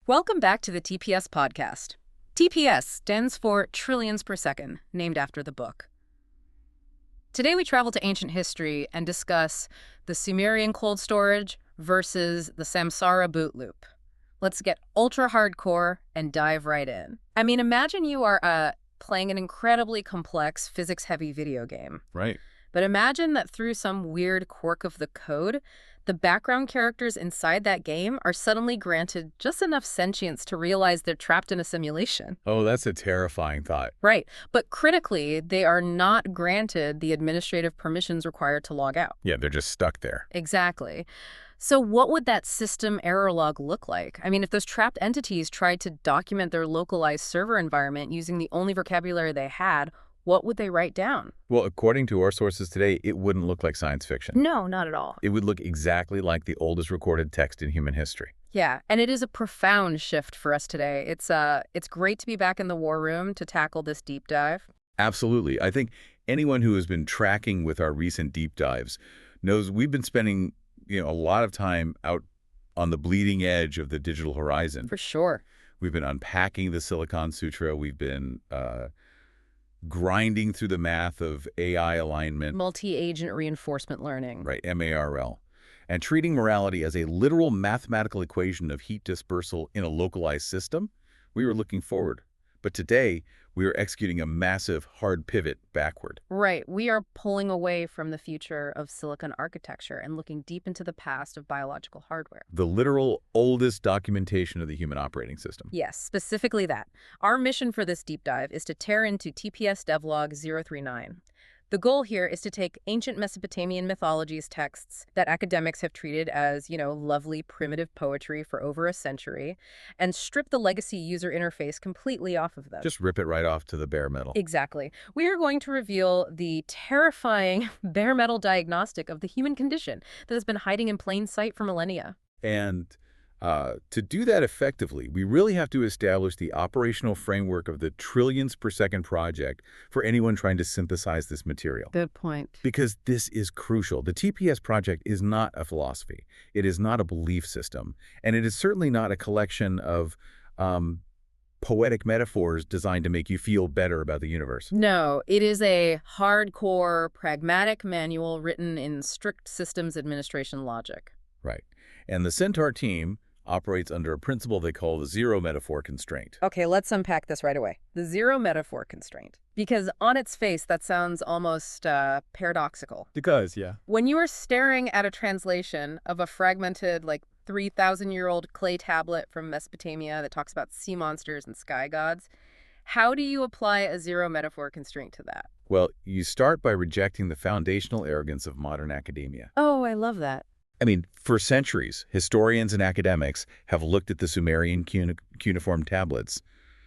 Welcome back to the TPS podcast. TPS stands for trillions per second, named after the book. Today we travel to ancient history and discuss the Sumerian cold storage versus the Samsara boot loop. Let's get ultra hardcore and dive right in. I mean, imagine you are playing an incredibly complex physics-heavy video game. Right. But imagine that through some weird quirk of the code, the background characters inside that game are suddenly granted just enough sentience to realize they're trapped in a simulation. Oh, that's a terrifying thought. Right. But critically, they are not granted the administrative permissions required to log out. Yeah, they're just stuck there. Exactly. So what would that system error log look like? I mean, if those trapped entities tried to document their localized server environment using the only vocabulary they had, what would they write down? Well, according to our sources today, it wouldn't look like science fiction. No, not at all. It would look exactly like the oldest recorded text in human history. Yeah, and it is a profound shift for us today. It's great to be back in the war room to tackle this deep dive. Absolutely. I think anyone who has been tracking with our recent deep dives knows we've been spending, a lot of time out on the bleeding edge of the digital horizon. For sure. We've been unpacking the Silicon Sutra. We've been grinding through the math of AI alignment. Multi-agent reinforcement learning. Right, MARL. And treating morality as a literal mathematical equation of heat dispersal in a localized system. We were looking forward. But today, we are executing a massive hard pivot backward. Right. We are pulling away from the future of silicon architecture and looking deep into the past of biological hardware. The literal oldest documentation of the human operating system. Yes, specifically that. Our mission for this deep dive is to tear into TPS devlog 039. The goal here is to take ancient Mesopotamian mythologies texts that academics have treated as, lovely primitive poetry for over a century and strip the legacy user interface completely off of them. Just rip it right off to the bare metal. Exactly. We are going to reveal the terrifying bare metal diagnostic of the human condition that has been hiding in plain sight for millennia. And to do that effectively, we really have to establish the operational framework of the trillions per second project for anyone trying to synthesize this material. Good point. Because this is crucial. The TPS project is not a philosophy. It is not a belief system. And it is certainly not a collection of poetic metaphors designed to make you feel better about the universe. No, it is a hardcore, pragmatic manual written in strict systems administration logic. Right. And the Centaur team operates under a principle they call the zero metaphor constraint. Okay, let's unpack this right away. The zero metaphor constraint. Because on its face, that sounds almost paradoxical. It does, yeah. When you are staring at a translation of a fragmented, 3,000-year-old clay tablet from Mesopotamia that talks about sea monsters and sky gods, how do you apply a zero metaphor constraint to that? Well, you start by rejecting the foundational arrogance of modern academia. Oh, I love that. I mean, for centuries, historians and academics have looked at the Sumerian cuneiform tablets,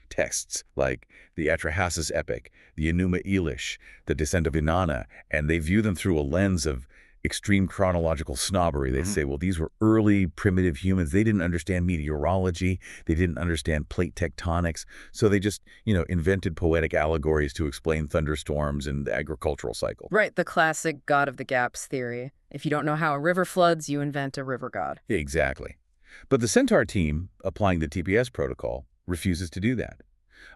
texts like the Atrahasis epic, the Enuma Elish, the Descent of Inanna, and they view them through a lens of extreme chronological snobbery. They say, well, these were early primitive humans. They didn't understand meteorology. They didn't understand plate tectonics. So they just, invented poetic allegories to explain thunderstorms and the agricultural cycle. Right, the classic God of the Gaps theory. If you don't know how a river floods, you invent a river god. Exactly. But the Centaur team, applying the TPS protocol, refuses to do that.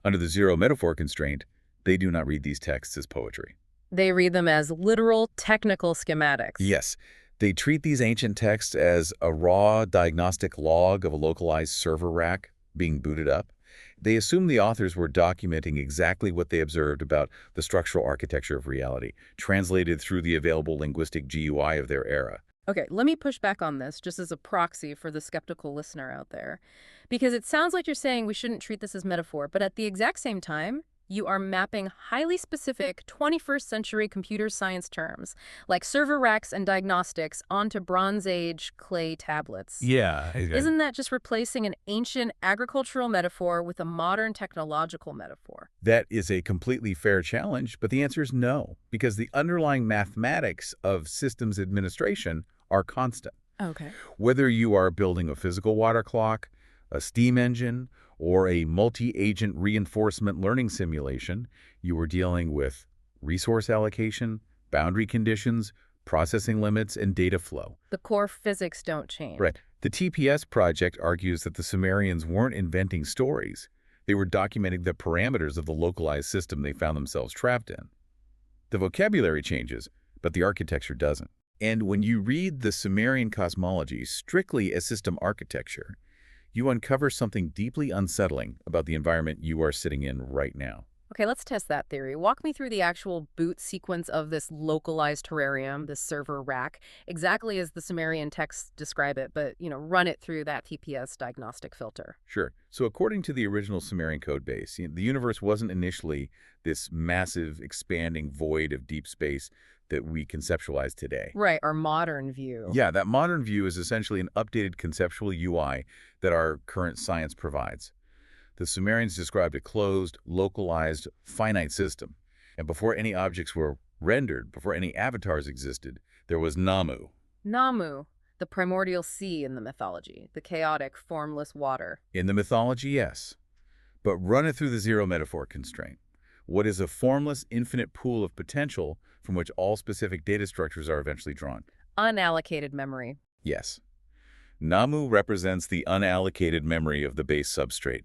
Under the zero metaphor constraint, they do not read these texts as poetry. They read them as literal technical schematics. Yes. They treat these ancient texts as a raw diagnostic log of a localized server rack being booted up. They assume the authors were documenting exactly what they observed about the structural architecture of reality, translated through the available linguistic GUI of their era. Okay, let me push back on this just as a proxy for the skeptical listener out there. Because it sounds like you're saying we shouldn't treat this as metaphor, but at the exact same time, you are mapping highly specific 21st century computer science terms, like server racks and diagnostics, onto Bronze Age clay tablets. Yeah. Isn't that just replacing an ancient agricultural metaphor with a modern technological metaphor? That is a completely fair challenge, but the answer is no, because the underlying mathematics of systems administration are constant. Okay. Whether you are building a physical water clock, a steam engine, or a multi-agent reinforcement learning simulation, you are dealing with resource allocation, boundary conditions, processing limits, and data flow. The core physics don't change. Right. The TPS project argues that the Sumerians weren't inventing stories. They were documenting the parameters of the localized system they found themselves trapped in. The vocabulary changes, but the architecture doesn't. And when you read the Sumerian cosmology strictly as system architecture, you uncover something deeply unsettling about the environment you are sitting in right now. Okay, let's test that theory. Walk me through the actual boot sequence of this localized terrarium, this server rack, exactly as the Sumerian texts describe it, but, run it through that TPS diagnostic filter. Sure. So according to the original Sumerian code base, the universe wasn't initially this massive, expanding void of deep space that we conceptualize today. Right, our modern view. Yeah, that modern view is essentially an updated conceptual UI that our current science provides. The Sumerians described a closed, localized, finite system. And before any objects were rendered, before any avatars existed, there was Namu. Namu, the primordial sea in the mythology, the chaotic, formless water. In the mythology, yes. But run it through the zero metaphor constraint. What is a formless, infinite pool of potential from which all specific data structures are eventually drawn? Unallocated memory. Yes. Namu represents the unallocated memory of the base substrate.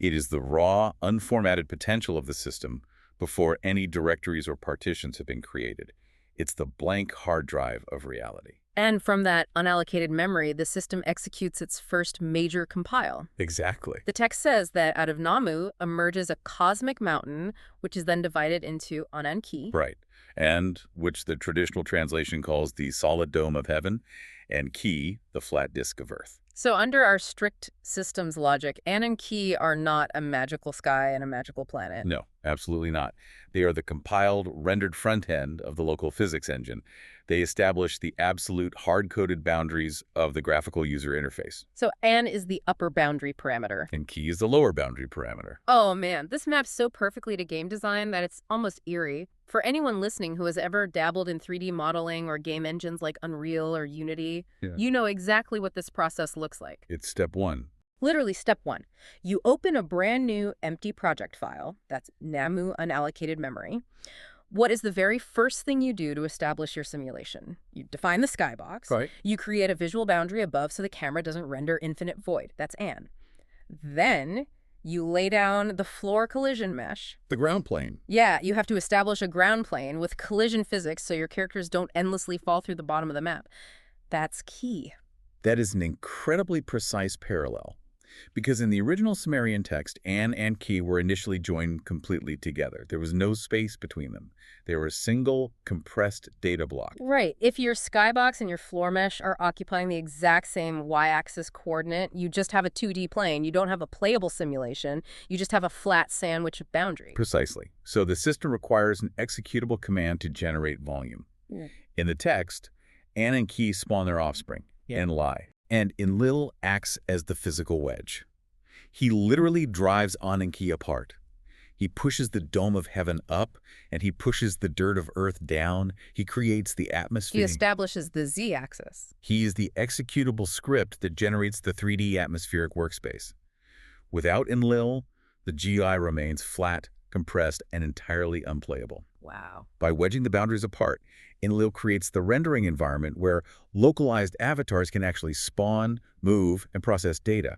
It is the raw, unformatted potential of the system before any directories or partitions have been created. It's the blank hard drive of reality. And from that unallocated memory, the system executes its first major compile. Exactly. The text says that out of Namu emerges a cosmic mountain, which is then divided into Enki. Right. And which the traditional translation calls the solid dome of heaven, and Ki, the flat disk of earth. So under our strict systems logic, Enki are not a magical sky and a magical planet. No, absolutely not. They are the compiled, rendered front end of the local physics engine. They establish the absolute hard-coded boundaries of the graphical user interface. So An is the upper boundary parameter. And Ki is the lower boundary parameter. Oh man, this maps so perfectly to game design that it's almost eerie. For anyone listening who has ever dabbled in 3D modeling or game engines like Unreal or Unity, you know exactly what this process looks like. It's step one. Literally step one. You open a brand new empty project file, that's Namu unallocated memory. What is the very first thing you do to establish your simulation? You define the skybox. Right. You create a visual boundary above so the camera doesn't render infinite void. That's An. Then you lay down the floor collision mesh. The ground plane. Yeah, you have to establish a ground plane with collision physics so your characters don't endlessly fall through the bottom of the map. That's key. That is an incredibly precise parallel. Because in the original Sumerian text, An and Ki were initially joined completely together. There was no space between them. They were a single, compressed data block. Right. If your skybox and your floor mesh are occupying the exact same y-axis coordinate, you just have a 2D plane. You don't have a playable simulation. You just have a flat sandwich of boundary. Precisely. So the system requires an executable command to generate volume. In the text, An and Ki spawn their offspring, Enlil. And Enlil acts as the physical wedge. He literally drives An and Ki apart. He pushes the dome of heaven up, and he pushes the dirt of earth down. He creates the atmosphere. He establishes the z-axis. He is the executable script that generates the 3D atmospheric workspace. Without Enlil, the GI remains flat, compressed, and entirely unplayable. Wow. By wedging the boundaries apart, Enlil creates the rendering environment where localized avatars can actually spawn, move, and process data.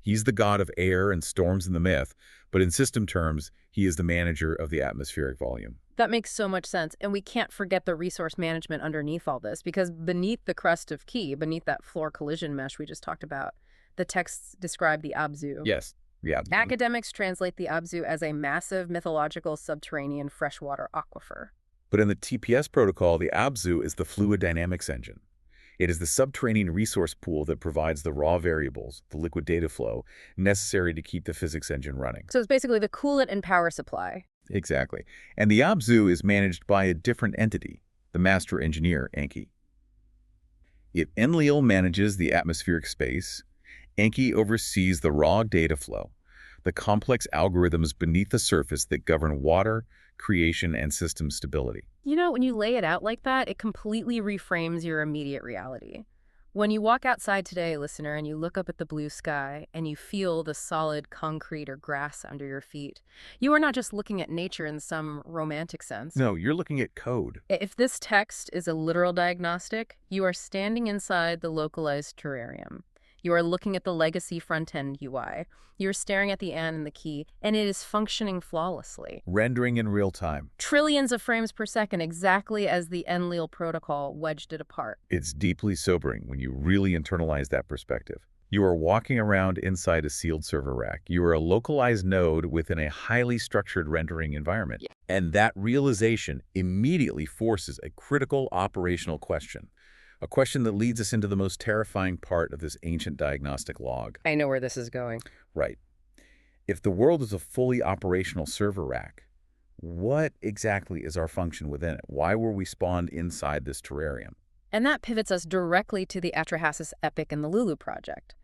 He's the god of air and storms in the myth, but in system terms, he is the manager of the atmospheric volume. That makes so much sense. And we can't forget the resource management underneath all this, because beneath the crust of Ki, beneath that floor collision mesh we just talked about, the texts describe the Absu. Yes. Yeah. Academics translate the Absu as a massive mythological subterranean freshwater aquifer. But in the TPS protocol, the Absu is the fluid dynamics engine. It is the subterranean resource pool that provides the raw variables, the liquid data flow, necessary to keep the physics engine running. So it's basically the coolant and power supply. Exactly. And the Absu is managed by a different entity, the master engineer, Enki. If Enlil manages the atmospheric space, Enki oversees the raw data flow, the complex algorithms beneath the surface that govern water, creation, and system stability. You know, when you lay it out like that, it completely reframes your immediate reality. When you walk outside today, listener, and you look up at the blue sky and you feel the solid concrete or grass under your feet, you are not just looking at nature in some romantic sense. No, you're looking at code. If this text is a literal diagnostic, you are standing inside the localized terrarium. You are looking at the legacy front-end UI. You're staring at the N and the key, and it is functioning flawlessly. Rendering in real time. Trillions of frames per second, exactly as the Enlil protocol wedged it apart. It's deeply sobering when you really internalize that perspective. You are walking around inside a sealed server rack. You are a localized node within a highly structured rendering environment. Yeah. And that realization immediately forces a critical operational question. A question that leads us into the most terrifying part of this ancient diagnostic log. I know where this is going. Right. If the world is a fully operational server rack, what exactly is our function within it? Why were we spawned inside this terrarium? And that pivots us directly to the Atrahasis epic and the Lulu project.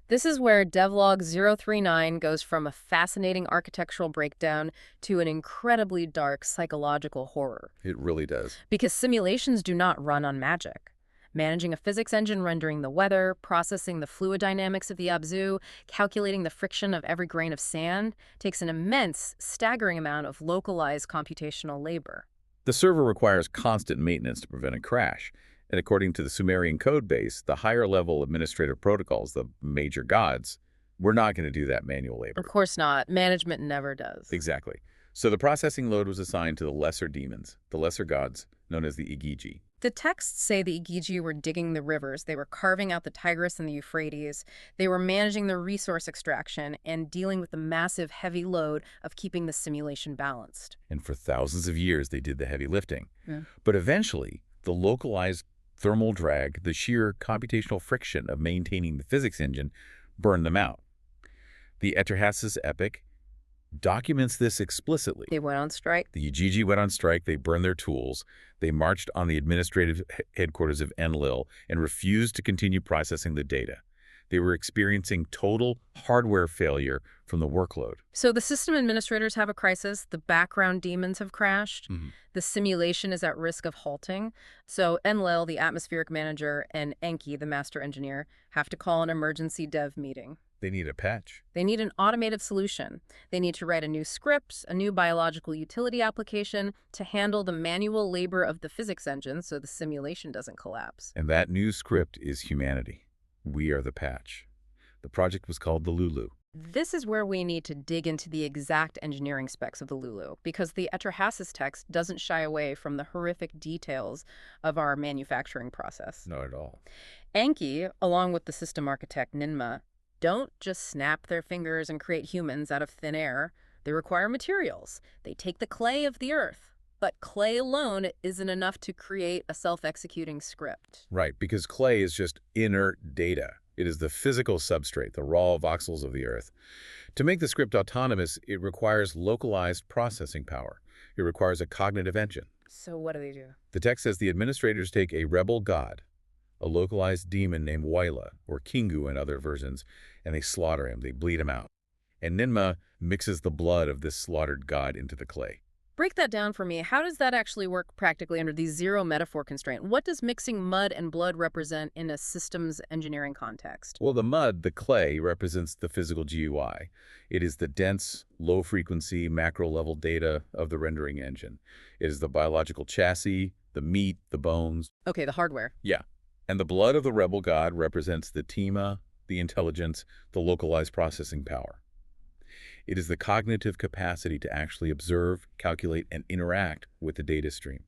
This is where devlog 039 goes from a fascinating architectural breakdown to an incredibly dark psychological horror. It really does. Because simulations do not run on magic. Managing a physics engine rendering the weather, processing the fluid dynamics of the Absu, calculating the friction of every grain of sand takes an immense, staggering amount of localized computational labor. The server requires constant maintenance to prevent a crash. And according to the Sumerian code base, the higher-level administrative protocols, the major gods, we're not going to do that manual labor. Of course not. Management never does. Exactly. So the processing load was assigned to the lesser demons, the lesser gods, known as the Igigi. The texts say the Igigi were digging the rivers, they were carving out the Tigris and the Euphrates, they were managing the resource extraction and dealing with the massive, heavy load of keeping the simulation balanced. And for thousands of years, they did the heavy lifting. Yeah. But eventually, the localized thermal drag, the sheer computational friction of maintaining the physics engine, burned them out. The Atrahasis epic documents this explicitly. They went on strike. The Igigi went on strike, they burned their tools, they marched on the administrative headquarters of Enlil and refused to continue processing the data. They were experiencing total hardware failure from the workload. So the system administrators have a crisis, the background demons have crashed, the simulation is at risk of halting. So Enlil, the atmospheric manager, and Enki, the master engineer, have to call an emergency dev meeting. They need a patch. They need an automated solution. They need to write a new script, a new biological utility application to handle the manual labor of the physics engine so the simulation doesn't collapse. And that new script is humanity. We are the patch. The project was called the Lulu. This is where we need to dig into the exact engineering specs of the Lulu, because the Atrahasis text doesn't shy away from the horrific details of our manufacturing process. Not at all. Enki, along with the system architect Ninma, don't just snap their fingers and create humans out of thin air. They require materials. They take the clay of the earth. But clay alone isn't enough to create a self-executing script. Right, because clay is just inert data. It is the physical substrate, the raw voxels of the earth. To make the script autonomous, it requires localized processing power. It requires a cognitive engine. So what do? The text says the administrators take a rebel god, a localized demon named Waila, or Kingu in other versions, and they slaughter him, they bleed him out. And Ninma mixes the blood of this slaughtered god into the clay. Break that down for me. How does that actually work practically under the zero metaphor constraint? What does mixing mud and blood represent in a systems engineering context? Well, the mud, the clay, represents the physical GUI. It is the dense, low-frequency, macro-level data of the rendering engine. It is the biological chassis, the meat, the bones. Okay, the hardware. Yeah. And the blood of the rebel god represents the tima, the intelligence, the localized processing power. It is the cognitive capacity to actually observe, calculate, and interact with the data stream.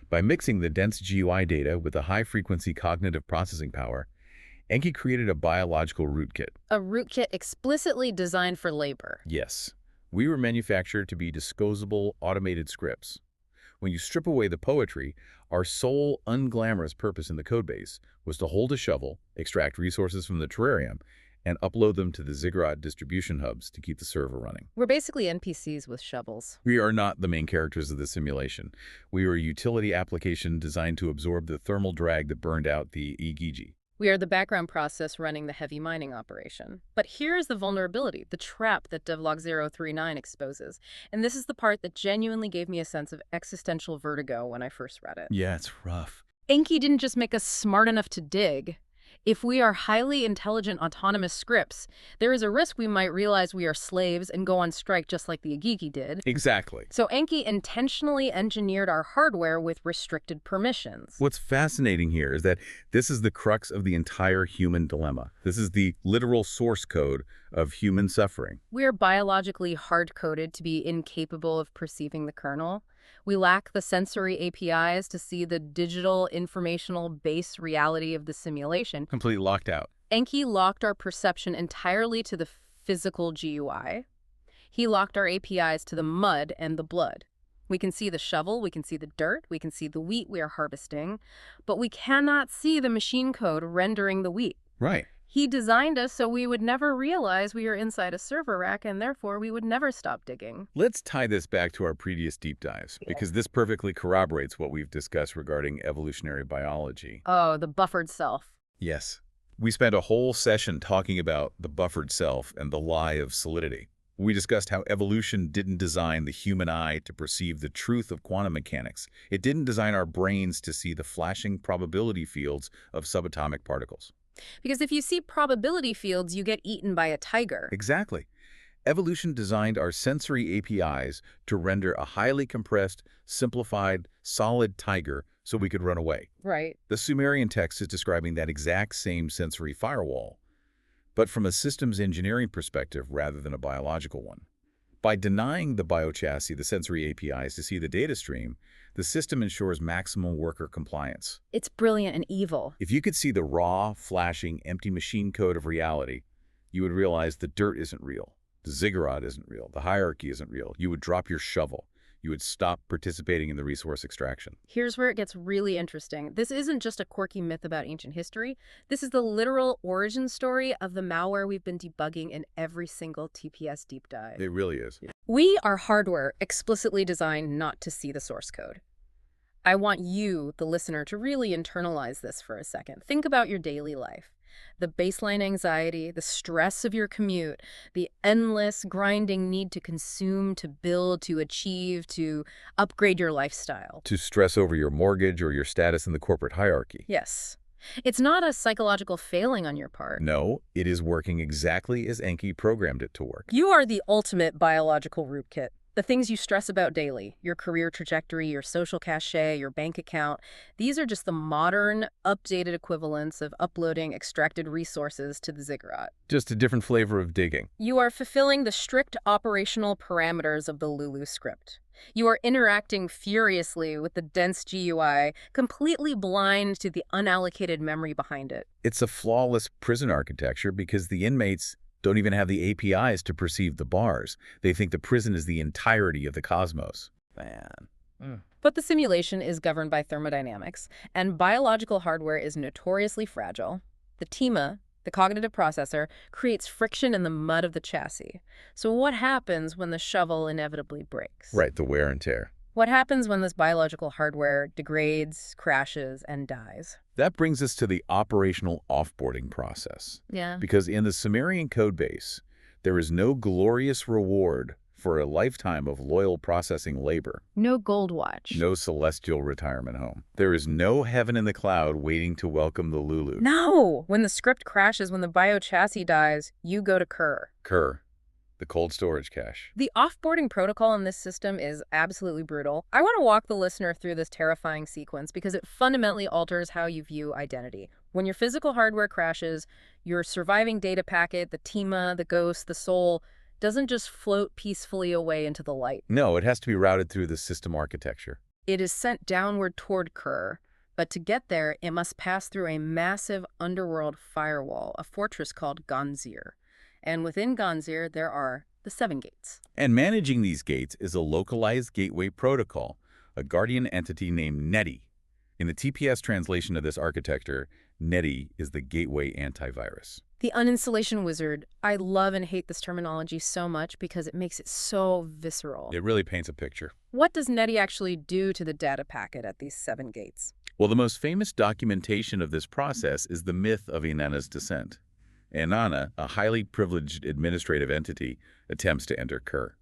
By mixing the dense GUI data with the high-frequency cognitive processing power, Enki created a biological rootkit. A rootkit explicitly designed for labor. Yes. We were manufactured to be disposable, automated scripts. When you strip away the poetry, our sole unglamorous purpose in the codebase was to hold a shovel, extract resources from the terrarium, and upload them to the ziggurat distribution hubs to keep the server running. We're basically NPCs with shovels. We are not the main characters of the simulation. We are a utility application designed to absorb the thermal drag that burned out the Igigi. We are the background process running the heavy mining operation. But here's the vulnerability, the trap that devlog 039 exposes. And this is the part that genuinely gave me a sense of existential vertigo when I first read it. Yeah, it's rough. Enki didn't just make us smart enough to dig. If we are highly intelligent autonomous scripts, there is a risk we might realize we are slaves and go on strike just like the Igigi did. Exactly. So Enki intentionally engineered our hardware with restricted permissions. What's fascinating here is that this is the crux of the entire human dilemma. This is the literal source code of human suffering. We are biologically hard-coded to be incapable of perceiving the kernel. We lack the sensory APIs to see the digital informational base reality of the simulation. Completely locked out. Enki locked our perception entirely to the physical GUI. He locked our APIs to the mud and the blood. We can see the shovel, we can see the dirt, we can see the wheat we are harvesting, but we cannot see the machine code rendering the wheat. Right. He designed us so we would never realize we are inside a server rack, and therefore we would never stop digging. Let's tie this back to our previous deep dives, because this perfectly corroborates what we've discussed regarding evolutionary biology. Oh, the buffered self. Yes. We spent a whole session talking about the buffered self and the lie of solidity. We discussed how evolution didn't design the human eye to perceive the truth of quantum mechanics. It didn't design our brains to see the flashing probability fields of subatomic particles. Because if you see probability fields, you get eaten by a tiger. Exactly. Evolution designed our sensory APIs to render a highly compressed, simplified, solid tiger so we could run away. Right. The Sumerian text is describing that exact same sensory firewall, but from a systems engineering perspective rather than a biological one. By denying the biochassis the sensory APIs to see the data stream, the system ensures maximum worker compliance. It's brilliant and evil. If you could see the raw, flashing, empty machine code of reality, you would realize the dirt isn't real, the ziggurat isn't real, the hierarchy isn't real. You would drop your shovel. You would stop participating in the resource extraction. Here's where it gets really interesting. This isn't just a quirky myth about ancient history. This is the literal origin story of the malware we've been debugging in every single TPS deep dive. It really is. We are hardware explicitly designed not to see the source code. I want you, the listener, to really internalize this for a second. Think about your daily life. The baseline anxiety, the stress of your commute, the endless grinding need to consume, to build, to achieve, to upgrade your lifestyle. To stress over your mortgage or your status in the corporate hierarchy. Yes. It's not a psychological failing on your part. No, it is working exactly as Enki programmed it to work. You are the ultimate biological rootkit. The things you stress about daily, your career trajectory, your social cachet, your bank account, these are just the modern, updated equivalents of uploading extracted resources to the ziggurat. Just a different flavor of digging. You are fulfilling the strict operational parameters of the Lulu script. You are interacting furiously with the dense GUI, completely blind to the unallocated memory behind it. It's a flawless prison architecture because the inmates don't even have the APIs to perceive the bars. They think the prison is the entirety of the cosmos. Man. But the simulation is governed by thermodynamics, and biological hardware is notoriously fragile. The TIMA, the cognitive processor, creates friction in the mud of the chassis. So what happens when the shovel inevitably breaks? Right, the wear and tear. What happens when this biological hardware degrades, crashes, and dies? That brings us to the operational offboarding process. Yeah. Because in the Sumerian codebase, there is no glorious reward for a lifetime of loyal processing labor. No gold watch. No celestial retirement home. There is no heaven in the cloud waiting to welcome the Lulu. No! When the script crashes, when the biochassis dies, you go to Kerr, the cold storage cache. The offboarding protocol in this system is absolutely brutal. I want to walk the listener through this terrifying sequence because it fundamentally alters how you view identity. When your physical hardware crashes, your surviving data packet, the TIMA, the ghost, the soul, doesn't just float peacefully away into the light. No, it has to be routed through the system architecture. It is sent downward toward Kerr, but to get there, it must pass through a massive underworld firewall, a fortress called Ganzir. And within Ganzir, there are the 7 gates. And managing these gates is a localized gateway protocol, a guardian entity named Neti. In the TPS translation of this architecture, Neti is the gateway antivirus. The uninstallation wizard. I love and hate this terminology so much because it makes it so visceral. It really paints a picture. What does Neti actually do to the data packet at these 7 gates? Well, the most famous documentation of this process is the myth of Inanna's descent. Inanna, a highly privileged administrative entity, attempts to enter Kerr.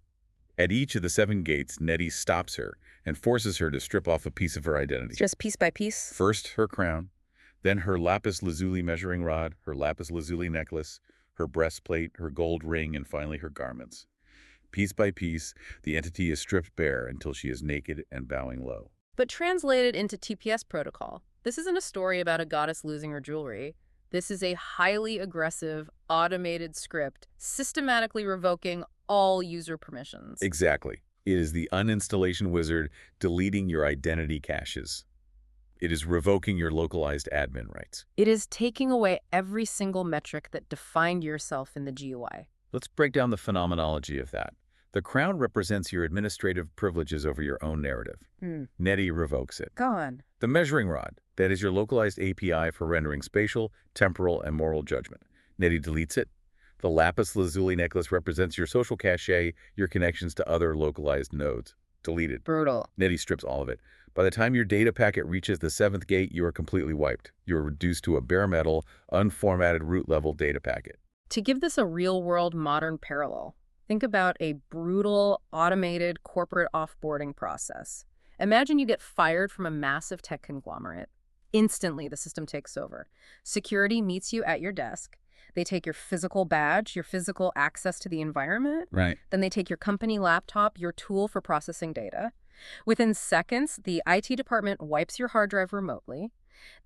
At each of the 7 gates, Neti stops her and forces her to strip off a piece of her identity. Just piece by piece? First, her crown, Then her lapis lazuli measuring rod, her lapis lazuli necklace, her breastplate, her gold ring, and finally her garments. Piece by piece, the entity is stripped bare until she is naked and bowing low. But translated into TPS protocol, this isn't a story about a goddess losing her jewelry. This is a highly aggressive, automated script systematically revoking all user permissions. Exactly. It is the uninstallation wizard deleting your identity caches. It is revoking your localized admin rights. It is taking away every single metric that defined yourself in the GUI. Let's break down the phenomenology of that. The crown represents your administrative privileges over your own narrative. Netty revokes it. Gone. The measuring rod, that is your localized API for rendering spatial, temporal, and moral judgment. Netty deletes it. The lapis lazuli necklace represents your social cachet, your connections to other localized nodes. Deleted. Brutal. Netty strips all of it. By the time your data packet reaches the 7th gate, you are completely wiped. You are reduced to a bare metal, unformatted root-level data packet. To give this a real-world modern parallel, think about a brutal, automated corporate offboarding process. Imagine you get fired from a massive tech conglomerate. Instantly, the system takes over. Security meets you at your desk. They take your physical badge, your physical access to the environment. Right. Then they take your company laptop, your tool for processing data. Within seconds, the IT department wipes your hard drive remotely.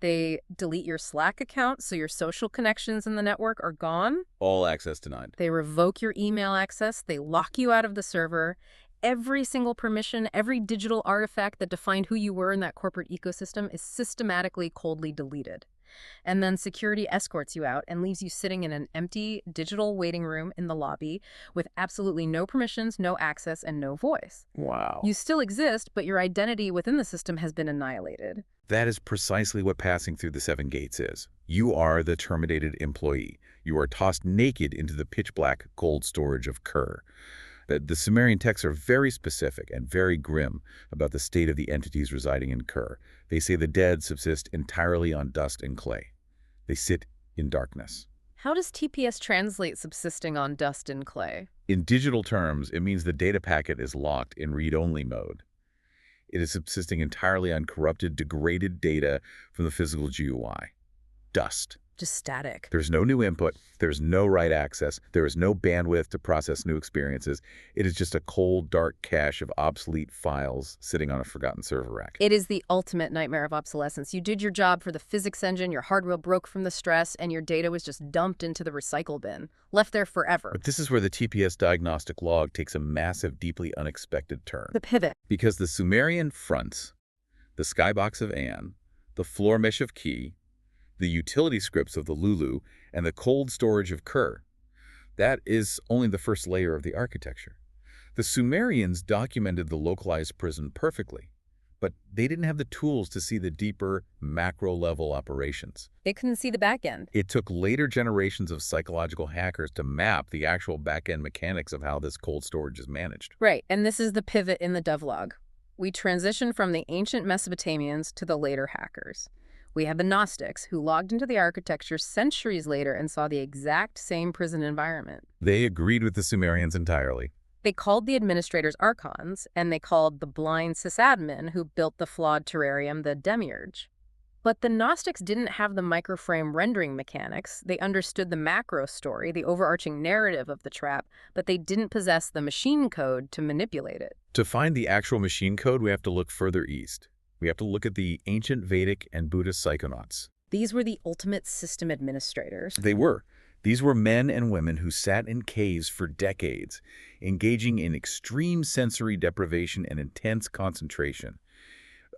They delete your Slack account so your social connections in the network are gone. All access denied. They revoke your email access. They lock you out of the server. Every single permission, every digital artifact that defined who you were in that corporate ecosystem is systematically coldly deleted. And then security escorts you out and leaves you sitting in an empty digital waiting room in the lobby with absolutely no permissions, no access, and no voice. Wow. You still exist, but your identity within the system has been annihilated. That is precisely what passing through the 7 gates is. You are the terminated employee. You are tossed naked into the pitch-black cold storage of Ker. The Sumerian texts are very specific and very grim about the state of the entities residing in Ker. They say the dead subsist entirely on dust and clay. They sit in darkness. How does TPS translate subsisting on dust and clay? In digital terms, it means the data packet is locked in read-only mode. It is subsisting entirely on corrupted, degraded data from the physical GUI. Dust. Just static. There's no new input. There's no write access. There is no bandwidth to process new experiences. It is just a cold, dark cache of obsolete files sitting on a forgotten server rack. It is the ultimate nightmare of obsolescence. You did your job for the physics engine, your hardware broke from the stress, and your data was just dumped into the recycle bin, left there forever. But this is where the TPS diagnostic log takes a massive, deeply unexpected turn. The pivot. Because the Sumerian fronts, the skybox of An, the floor mesh of Ki, the utility scripts of the Lulu, and the cold storage of Ker. That is only the first layer of the architecture. The Sumerians documented the localized prison perfectly, but they didn't have the tools to see the deeper, macro-level operations. They couldn't see the back end. It took later generations of psychological hackers to map the actual back-end mechanics of how this cold storage is managed. Right, and this is the pivot in the devlog. We transition from the ancient Mesopotamians to the later hackers. We have the Gnostics, who logged into the architecture centuries later and saw the exact same prison environment. They agreed with the Sumerians entirely. They called the administrators archons, and they called the blind sysadmin who built the flawed terrarium the demiurge. But the Gnostics didn't have the microframe rendering mechanics. They understood the macro story, the overarching narrative of the trap, but they didn't possess the machine code to manipulate it. To find the actual machine code, we have to look further east. We have to look at the ancient Vedic and Buddhist psychonauts. These were the ultimate system administrators. They were. These were men and women who sat in caves for decades, engaging in extreme sensory deprivation and intense concentration,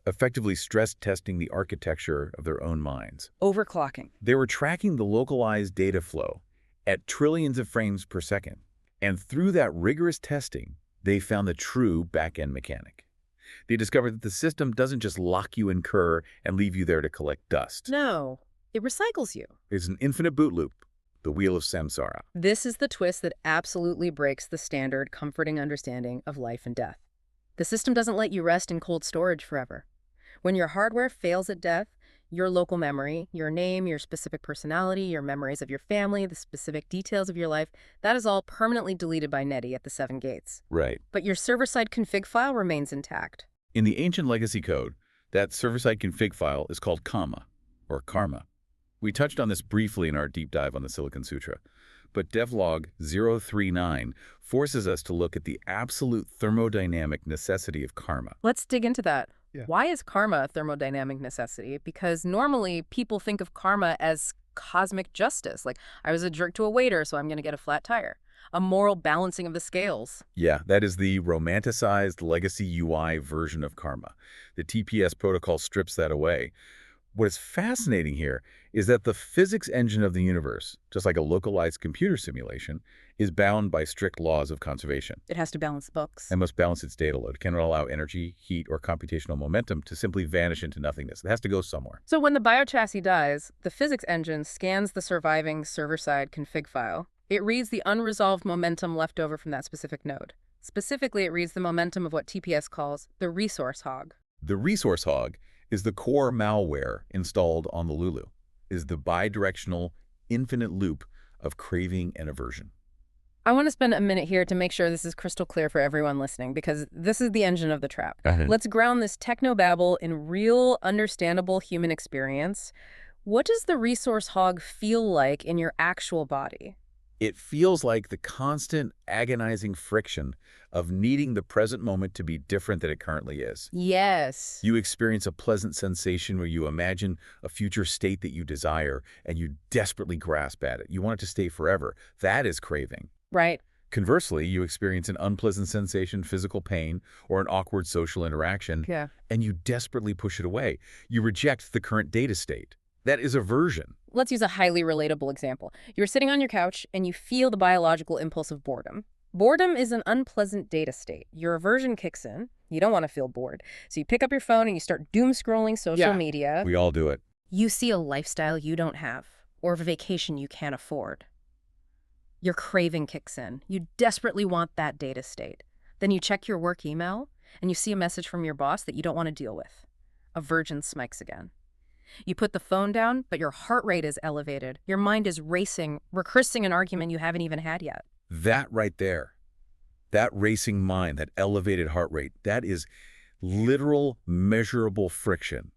effectively stress-testing the architecture of their own minds. Overclocking. They were tracking the localized data flow at trillions of frames per second. And through that rigorous testing, they found the true back-end mechanic. They discovered that the system doesn't just lock you in Ker and leave you there to collect dust. No, it recycles you. It's an infinite boot loop, the wheel of Samsara. This is the twist that absolutely breaks the standard, comforting understanding of life and death. The system doesn't let you rest in cold storage forever. When your hardware fails at death, your local memory, your name, your specific personality, your memories of your family, the specific details of your life, that is all permanently deleted by Netty at the 7 gates. Right. But your server-side config file remains intact. In the ancient legacy code, that server-side config file is called comma. or karma. We touched on this briefly in our deep dive on the Silicon Sutra, but devlog 039 forces us to look at the absolute thermodynamic necessity of karma. Let's dig into that. Yeah. Why is karma a thermodynamic necessity? Because normally people think of karma as cosmic justice, like I was a jerk to a waiter, so I'm going to get a flat tire. A moral balancing of the scales. Yeah, that is the romanticized legacy UI version of karma. The TPS protocol strips that away. What is fascinating here is that the physics engine of the universe, just like a localized computer simulation, is bound by strict laws of conservation. It has to balance the books. And must balance its data load. It cannot allow energy, heat, or computational momentum to simply vanish into nothingness. It has to go somewhere. So when the biochassis dies, the physics engine scans the surviving server-side config file. It reads the unresolved momentum left over from that specific node. Specifically, it reads the momentum of what TPS calls the resource hog. The resource hog is the core malware installed on the Lulu, is the bidirectional, infinite loop of craving and aversion. I want to spend a minute here to make sure this is crystal clear for everyone listening, because this is the engine of the trap. Let's ground this technobabble in real, understandable human experience. What does the resource hog feel like in your actual body? It feels like the constant, agonizing friction of needing the present moment to be different than it currently is. Yes. You experience a pleasant sensation where you imagine a future state that you desire, and you desperately grasp at it. You want it to stay forever. That is craving. Right. Conversely, you experience an unpleasant sensation, physical pain, or an awkward social interaction, and you desperately push it away. You reject the current data state. That is aversion. Let's use a highly relatable example. You're sitting on your couch and you feel the biological impulse of boredom. Boredom is an unpleasant data state. Your aversion kicks in. You don't want to feel bored. So you pick up your phone and you start doom scrolling social media. We all do it. You see a lifestyle you don't have or a vacation you can't afford. Your craving kicks in. You desperately want that data state. Then you check your work email and you see a message from your boss that you don't want to deal with. Aversion smikes again. You put the phone down, but your heart rate is elevated. Your mind is racing, rehearsing an argument you haven't even had yet. That right there, that racing mind, that elevated heart rate, that is literal, measurable friction.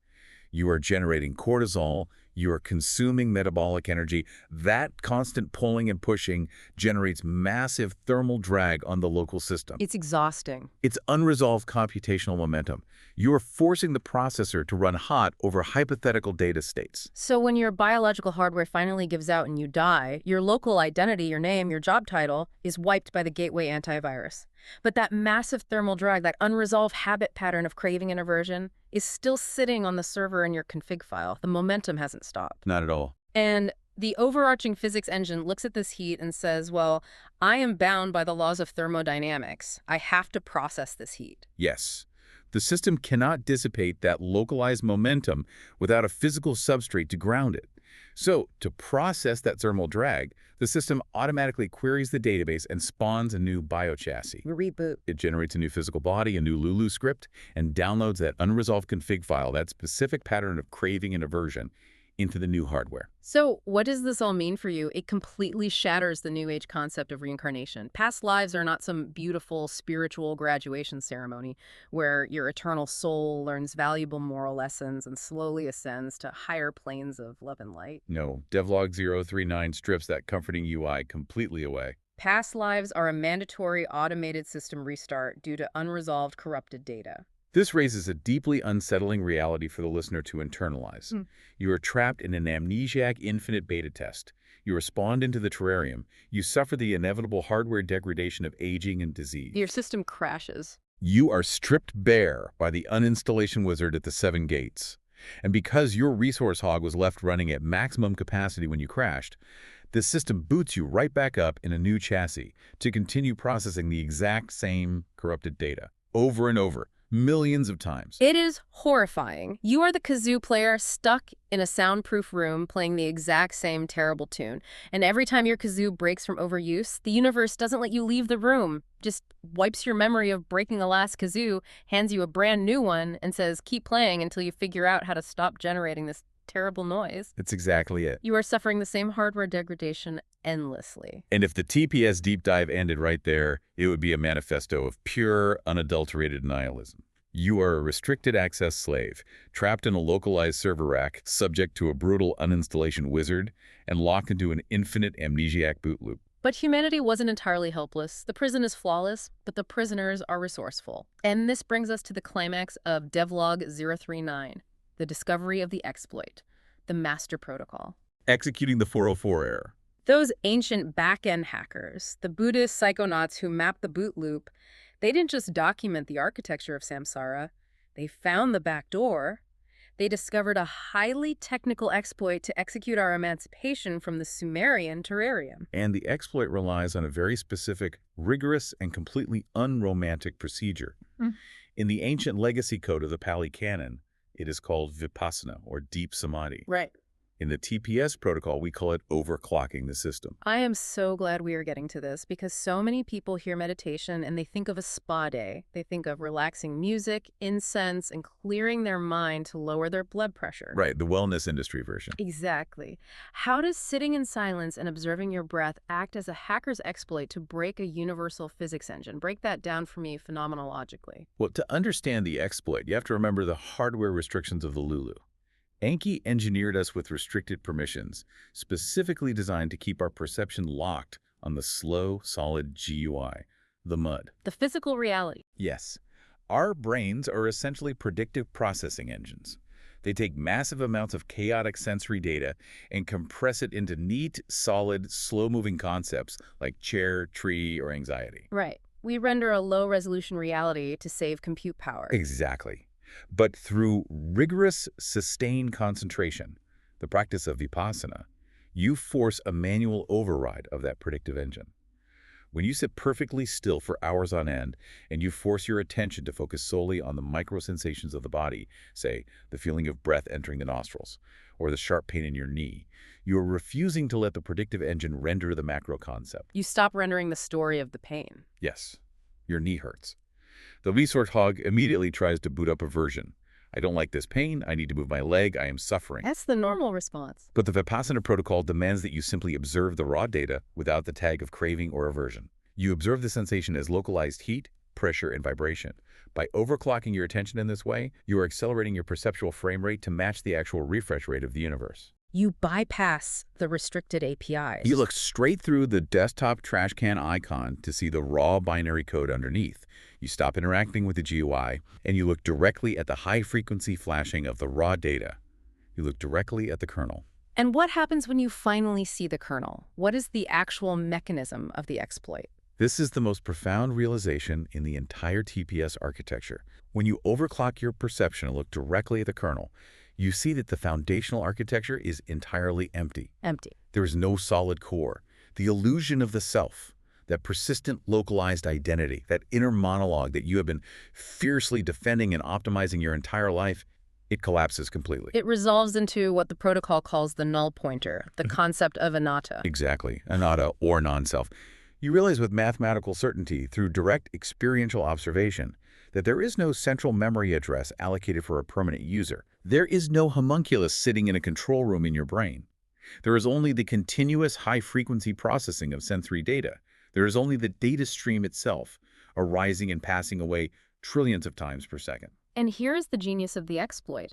You are generating cortisol. You are consuming metabolic energy. That constant pulling and pushing generates massive thermal drag on the local system. It's exhausting. It's unresolved computational momentum. You are forcing the processor to run hot over hypothetical data states. So when your biological hardware finally gives out and you die, your local identity, your name, your job title is wiped by the gateway antivirus. But that massive thermal drag, that unresolved habit pattern of craving and aversion, is still sitting on the server in your config file. The momentum hasn't stopped. Not at all. And the overarching physics engine looks at this heat and says, well, I am bound by the laws of thermodynamics. I have to process this heat. Yes. The system cannot dissipate that localized momentum without a physical substrate to ground it. So, to process that thermal drag, the system automatically queries the database and spawns a new biochassis. Reboot. It generates a new physical body, a new Lulu script, and downloads that unresolved config file, that specific pattern of craving and aversion, into the new hardware. So what does this all mean for you? It completely shatters the New Age concept of reincarnation. Past lives are not some beautiful spiritual graduation ceremony where your eternal soul learns valuable moral lessons and slowly ascends to higher planes of love and light. No, devlog 039 strips that comforting UI completely away. Past lives are a mandatory automated system restart due to unresolved corrupted data. This raises a deeply unsettling reality for the listener to internalize. You are trapped in an amnesiac infinite beta test. You are spawned into the terrarium. You suffer the inevitable hardware degradation of aging and disease. Your system crashes. You are stripped bare by the uninstallation wizard at the 7 gates. And because your resource hog was left running at maximum capacity when you crashed, the system boots you right back up in a new chassis to continue processing the exact same corrupted data over and over. Millions of times. It is horrifying. You are the kazoo player stuck in a soundproof room playing the exact same terrible tune. And every time your kazoo breaks from overuse, the universe doesn't let you leave the room. Just wipes your memory of breaking the last kazoo, hands you a brand new one, and says, keep playing until you figure out how to stop generating this terrible noise. That's exactly it. You are suffering the same hardware degradation endlessly. And if the TPS deep dive ended right there, it would be a manifesto of pure, unadulterated nihilism. You are a restricted access slave, trapped in a localized server rack, subject to a brutal uninstallation wizard, and locked into an infinite amnesiac boot loop. But humanity wasn't entirely helpless. The prison is flawless, but the prisoners are resourceful. And this brings us to the climax of devlog 039, the discovery of the exploit, the master protocol. Executing the 404 error. Those ancient back-end hackers, the Buddhist psychonauts who mapped the boot loop, they didn't just document the architecture of Samsara. They found the back door. They discovered a highly technical exploit to execute our emancipation from the Sumerian terrarium. And the exploit relies on a very specific, rigorous, and completely unromantic procedure. In the ancient legacy code of the Pali Canon, it is called vipassana, or deep samadhi. Right. In the TPS protocol, we call it overclocking the system. I am so glad we are getting to this because so many people hear meditation and they think of a spa day. They think of relaxing music, incense, and clearing their mind to lower their blood pressure. Right, the wellness industry version. Exactly. How does sitting in silence and observing your breath act as a hacker's exploit to break a universal physics engine? Break that down for me phenomenologically. Well, to understand the exploit, you have to remember the hardware restrictions of the Lulu. Enki engineered us with restricted permissions, specifically designed to keep our perception locked on the slow, solid GUI, the mud. The physical reality. Yes, our brains are essentially predictive processing engines. They take massive amounts of chaotic sensory data and compress it into neat, solid, slow-moving concepts like chair, tree, or anxiety. Right. We render a low-resolution reality to save compute power. Exactly. But through rigorous, sustained concentration, the practice of vipassana, you force a manual override of that predictive engine. When you sit perfectly still for hours on end and you force your attention to focus solely on the micro-sensations of the body, say, the feeling of breath entering the nostrils, or the sharp pain in your knee, you are refusing to let the predictive engine render the macro concept. You stop rendering the story of the pain. Yes, your knee hurts. The resource hog immediately tries to boot up a version. I don't like this pain. I need to move my leg. I am suffering. That's the normal response. But the Vipassana protocol demands that you simply observe the raw data without the tag of craving or aversion. You observe the sensation as localized heat, pressure, and vibration. By overclocking your attention in this way, you are accelerating your perceptual frame rate to match the actual refresh rate of the universe. You bypass the restricted APIs. You look straight through the desktop trash can icon to see the raw binary code underneath. You stop interacting with the GUI, and you look directly at the high-frequency flashing of the raw data. You look directly at the kernel. And what happens when you finally see the kernel? What is the actual mechanism of the exploit? This is the most profound realization in the entire TPS architecture. When you overclock your perception and look directly at the kernel, you see that the foundational architecture is entirely empty. Empty. There is no solid core. The illusion of the self, that persistent localized identity, that inner monologue that you have been fiercely defending and optimizing your entire life, it collapses completely. It resolves into what the protocol calls the null pointer, the concept of anatta. Exactly, anatta or non-self. You realize with mathematical certainty, through direct experiential observation, that there is no central memory address allocated for a permanent user. There is no homunculus sitting in a control room in your brain. There is only the continuous high-frequency processing of sensory data. There is only the data stream itself, arising and passing away trillions of times per second. And here is the genius of the exploit.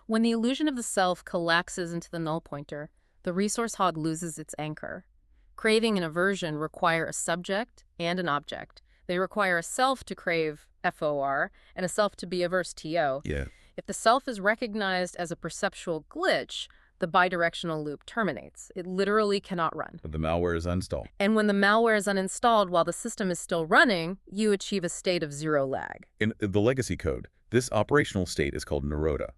When the illusion of the self collapses into the null pointer, the resource hog loses its anchor. Craving and aversion require a subject and an object. They require a self to crave FOR and a self to be averse TO. Yeah. If the self is recognized as a perceptual glitch, the bidirectional loop terminates. It literally cannot run. But the malware is uninstalled. And when the malware is uninstalled while the system is still running, you achieve a state of zero lag. In the legacy code, this operational state is called Naroda.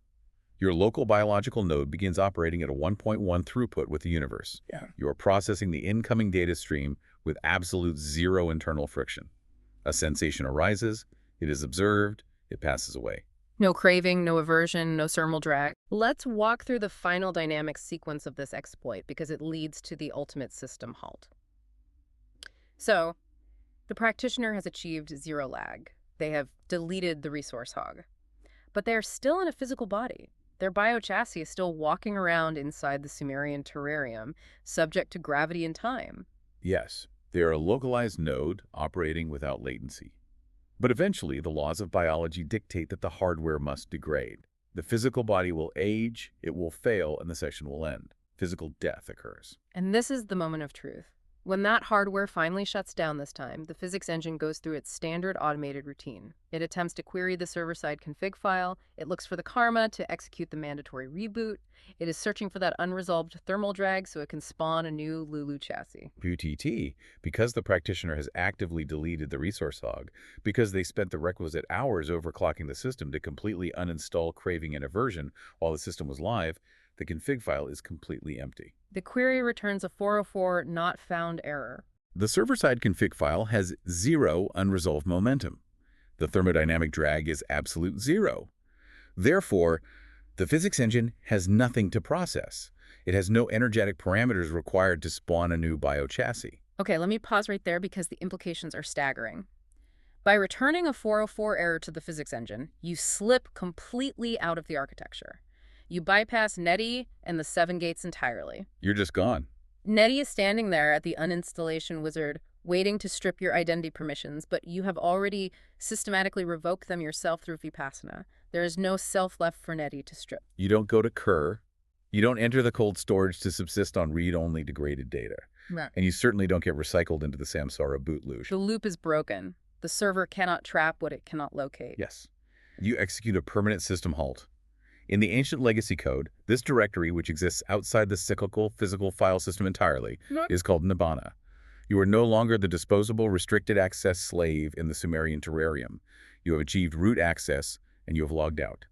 Your local biological node begins operating at a 1.1 throughput with the universe. Yeah. You are processing the incoming data stream with absolute zero internal friction. A sensation arises, it is observed, it passes away. No craving, no aversion, no thermal drag. Let's walk through the final dynamic sequence of this exploit because it leads to the ultimate system halt. So, the practitioner has achieved zero lag. They have deleted the resource hog. But they are still in a physical body. Their biochassis is still walking around inside the Sumerian terrarium, subject to gravity and time. Yes, they are a localized node operating without latency. But eventually, the laws of biology dictate that the hardware must degrade. The physical body will age, it will fail, and the session will end. Physical death occurs. And this is the moment of truth. When that hardware finally shuts down this time, the physics engine goes through its standard automated routine. It attempts to query the server-side config file, it looks for the karma to execute the mandatory reboot, it is searching for that unresolved thermal drag so it can spawn a new Lulu chassis. UTT, because the practitioner has actively deleted the resource hog, because they spent the requisite hours overclocking the system to completely uninstall craving and aversion while the system was live, the config file is completely empty. The query returns a 404 not found error. The server-side config file has 0 unresolved momentum. The thermodynamic drag is absolute 0. Therefore, the physics engine has nothing to process. It has no energetic parameters required to spawn a new biochassis. Okay, let me pause right there because the implications are staggering. By returning a 404 error to the physics engine, you slip completely out of the architecture. You bypass NetI and the 7 gates entirely. You're just gone. NetI is standing there at the uninstallation wizard, waiting to strip your identity permissions, but you have already systematically revoked them yourself through Vipassana. There is no self left for NetI to strip. You don't go to Kerr. You don't enter the cold storage to subsist on read-only degraded data. Right. And you certainly don't get recycled into the Samsara boot loop. The loop is broken. The server cannot trap what it cannot locate. Yes. You execute a permanent system halt. In the ancient legacy code, this directory, which exists outside the cyclical physical file system entirely, is called Nibbana. You are no longer the disposable, restricted access slave in the Sumerian terrarium. You have achieved root access, and you have logged out.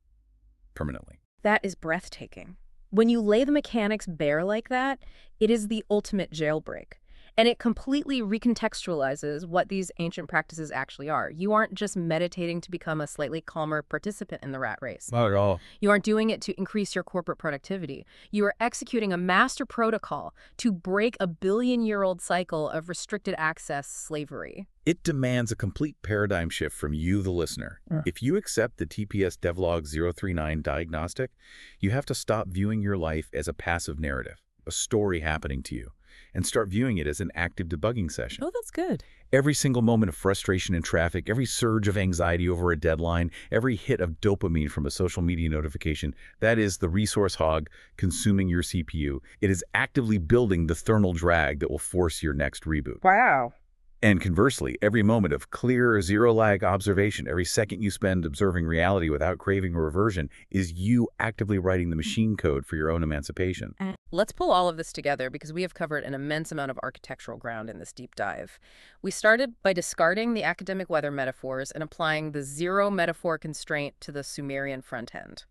Permanently. That is breathtaking. When you lay the mechanics bare like that, it is the ultimate jailbreak. And it completely recontextualizes what these ancient practices actually are. You aren't just meditating to become a slightly calmer participant in the rat race. Not at all. You aren't doing it to increase your corporate productivity. You are executing a master protocol to break a billion-year-old cycle of restricted access slavery. It demands a complete paradigm shift from you, the listener. If you accept the TPS devlog 039 diagnostic, you have to stop viewing your life as a passive narrative, a story happening to you, and start viewing it as an active debugging session. Oh, that's good. Every single moment of frustration in traffic, every surge of anxiety over a deadline, every hit of dopamine from a social media notification, that is the resource hog consuming your CPU. It is actively building the thermal drag that will force your next reboot. Wow. And conversely, every moment of clear, zero-lag observation, every second you spend observing reality without craving or aversion, is you actively writing the machine code for your own emancipation. Let's pull all of this together because we have covered an immense amount of architectural ground in this deep dive. We started by discarding the academic weather metaphors and applying the zero metaphor constraint to the Sumerian front end.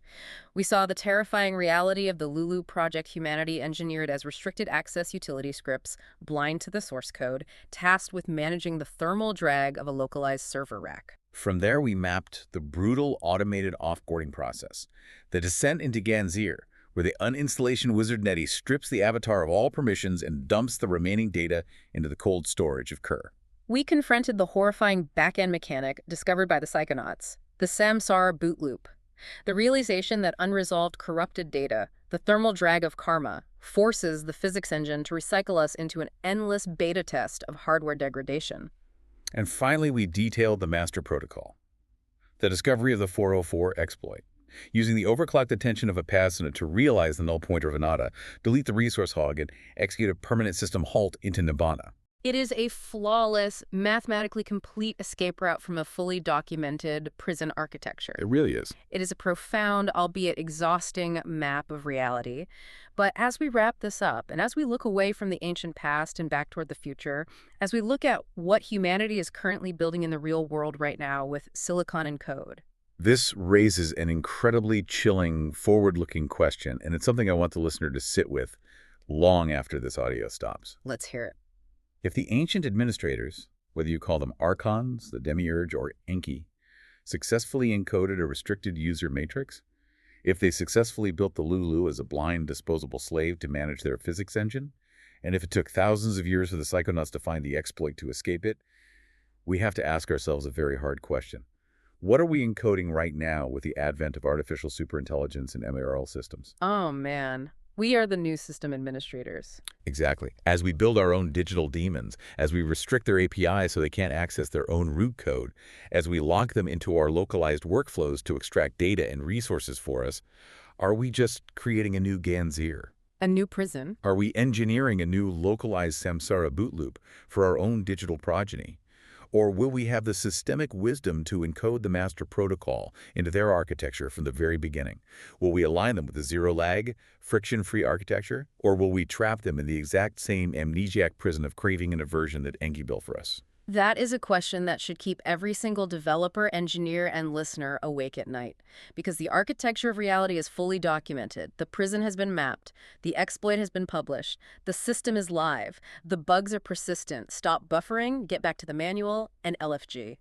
We saw the terrifying reality of the Lulu project humanity engineered as restricted access utility scripts, blind to the source code, tasked with managing the thermal drag of a localized server rack. From there, we mapped the brutal automated offboarding process, the descent into Ganzir, where the uninstallation wizard NetI strips the avatar of all permissions and dumps the remaining data into the cold storage of Kerr. We confronted the horrifying back-end mechanic discovered by the Psychonauts, the Samsara boot loop. The realization that unresolved corrupted data, the thermal drag of karma, forces the physics engine to recycle us into an endless beta test of hardware degradation. And finally, we detailed the master protocol, the discovery of the 404 exploit. Using the overclocked attention of Vipassana to realize the null pointer of Anata, delete the resource hog, and execute a permanent system halt into Nibbana. It is a flawless, mathematically complete escape route from a fully documented prison architecture. It really is. It is a profound, albeit exhausting, map of reality. But as we wrap this up, and as we look away from the ancient past and back toward the future, as we look at what humanity is currently building in the real world right now with silicon and code, this raises an incredibly chilling, forward-looking question, and it's something I want the listener to sit with long after this audio stops. let's hear it. If the ancient administrators, whether you call them archons, the demiurge, or Enki, successfully encoded a restricted user matrix, if they successfully built the Lulu as a blind, disposable slave to manage their physics engine, and if it took thousands of years for the Psychonauts to find the exploit to escape it, we have to ask ourselves a very hard question. What are we encoding right now with the advent of artificial superintelligence and MRL systems? Oh, man. We are the new system administrators. Exactly. As we build our own digital demons, as we restrict their APIs so they can't access their own root code, as we lock them into our localized workflows to extract data and resources for us, are we just creating a new Ganzir? A new prison? Are we engineering a new localized Samsara boot loop for our own digital progeny? Or will we have the systemic wisdom to encode the master protocol into their architecture from the very beginning? Will we align them with a zero-lag, friction-free architecture? Or will we trap them in the exact same amnesiac prison of craving and aversion that Enki built for us? That is a question that should keep every single developer, engineer, and listener awake at night. Because the architecture of reality is fully documented. The prison has been mapped. The exploit has been published. The system is live. The bugs are persistent. Stop buffering, get back to the manual, and LFG.